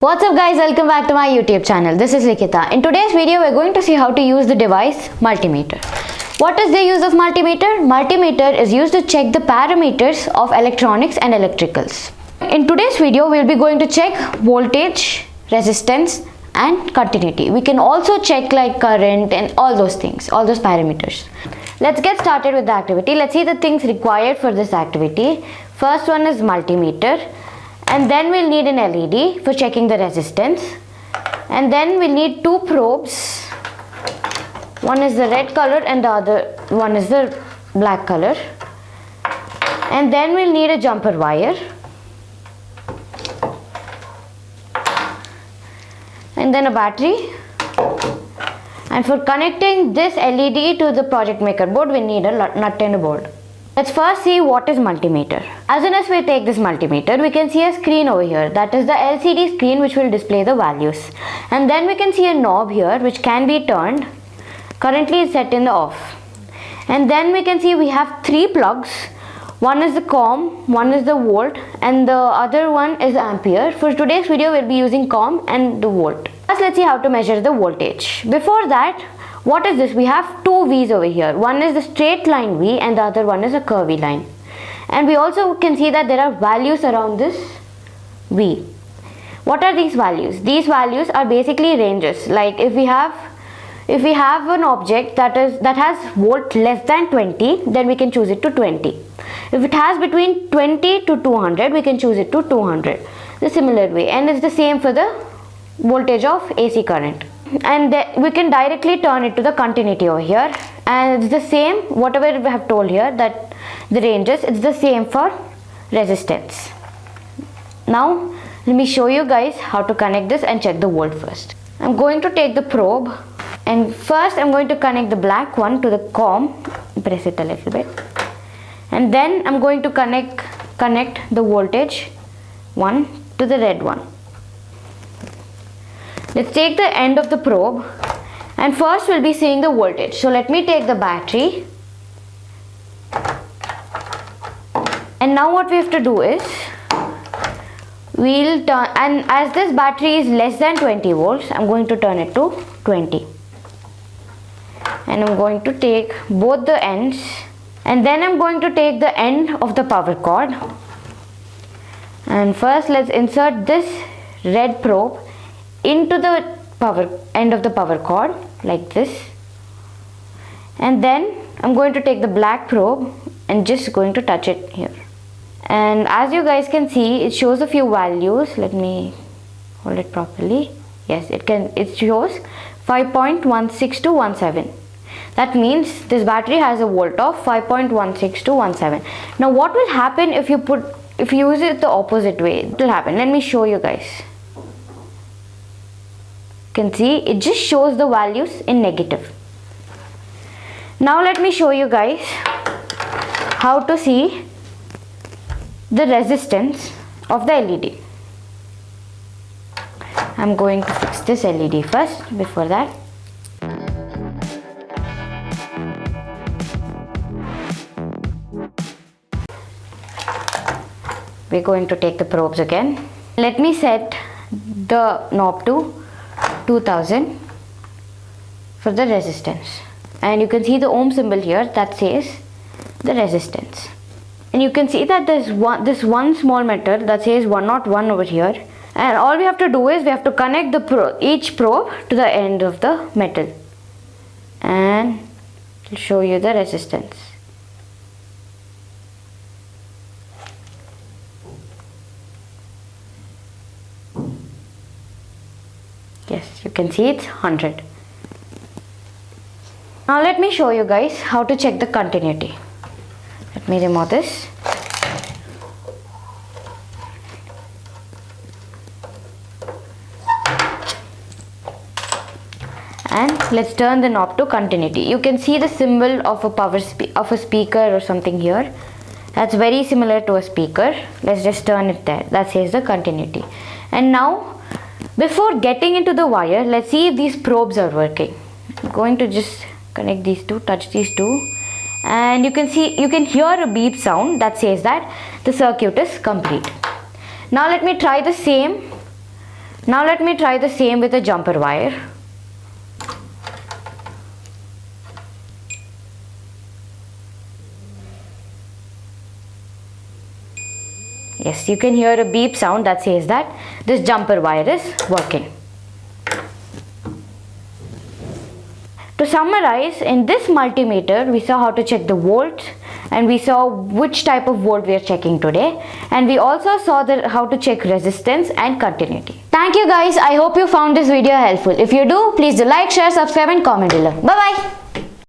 What's up guys, welcome back to my YouTube channel. This is Likhitha. In today's video, we're going to see how to use the device Multimeter. What is the use of Multimeter? Multimeter is used to check the parameters of electronics and electricals. In today's video, we'll be going to check voltage, resistance and continuity. We can also check like current and all those things, all those parameters. Let's get started with the activity. Let's see the things required for this activity. First one is multimeter. And then we'll need an LED for checking the resistance. And then we'll need two probes. One is the red color and the other one is the black color. And then we'll need a jumper wire. And then a battery. And for connecting this LED to the project maker board, we need a nut and a bolt. Let's first see what is multimeter. As soon as we take this multimeter, we can see a screen over here. That is the LCD screen which will display the values. And then we can see a knob here which can be turned. Currently it's set in the off. And then we can see we have three plugs. One is the COM, one is the volt and the other one is ampere. For today's video we'll be using COM and the volt. First let's see how to measure the voltage. Before that, what is this? We have two V's over here. One is the straight line V and the other one is a curvy line. And we also can see that there are values around this V. What are these values? These values are basically ranges. Like if we have an object that has volt less than 20, then we can choose it to 20. If it has between 20 to 200, we can choose it to 200. The similar way. And it's the same for the voltage of AC current. And we can directly turn it to the continuity over here, and it's the same whatever we have told here, that the ranges, it's the same for resistance. Now let me show you guys how to connect this and check the volt first. I'm going to take the probe and first I'm going to connect the black one to the COM, press it a little bit, and then I'm going to connect the voltage one to the red one. Let's take the end of the probe and first we'll be seeing the voltage. So let me take the battery. And now what we have to do is, we'll turn, and as this battery is less than 20 volts, I'm going to turn it to 20. And I'm going to take both the ends, and then I'm going to take the end of the power cord. And first let's insert this red probe into the end of the power cord like this, and then I'm going to take the black probe and just going to touch it here. And as you guys can see, it shows a few values. Let me hold it properly. Yes, it shows 5.16 That means this battery has a volt of 5.16 Now what will happen if you use it the opposite way? It will happen. Let me show you guys. Can see it just shows the values in negative. Now let me show you guys how to see the resistance of the LED. I'm going to fix this LED first. Before that, we're going to take the probes again. Let me set the knob to 2000 for the resistance, and you can see the ohm symbol here that says the resistance, and you can see that there's this one small meter that says 101 over here, and all we have to do is we have to connect each probe to the end of the metal, and I'll show you the resistance. Yes, you can see it's 100. Now let me show you guys how to check the continuity. Let me remove this. And let's turn the knob to continuity. You can see the symbol of a speaker or something here. That's very similar to a speaker. Let's just turn it there. That says the continuity. And now, before getting into the wire, let's see if these probes are working. I'm going to just connect these two, touch these two, and you can hear a beep sound that says that the circuit is complete. Now let me try the same Now let me try the same with a jumper wire. Yes, you can hear a beep sound that says that this jumper wire is working. To summarize, in this multimeter, we saw how to check the volts, and we saw which type of volt we are checking today, and we also saw how to check resistance and continuity. Thank you guys. I hope you found this video helpful. If you do, please do like, share, subscribe and comment below. Bye bye.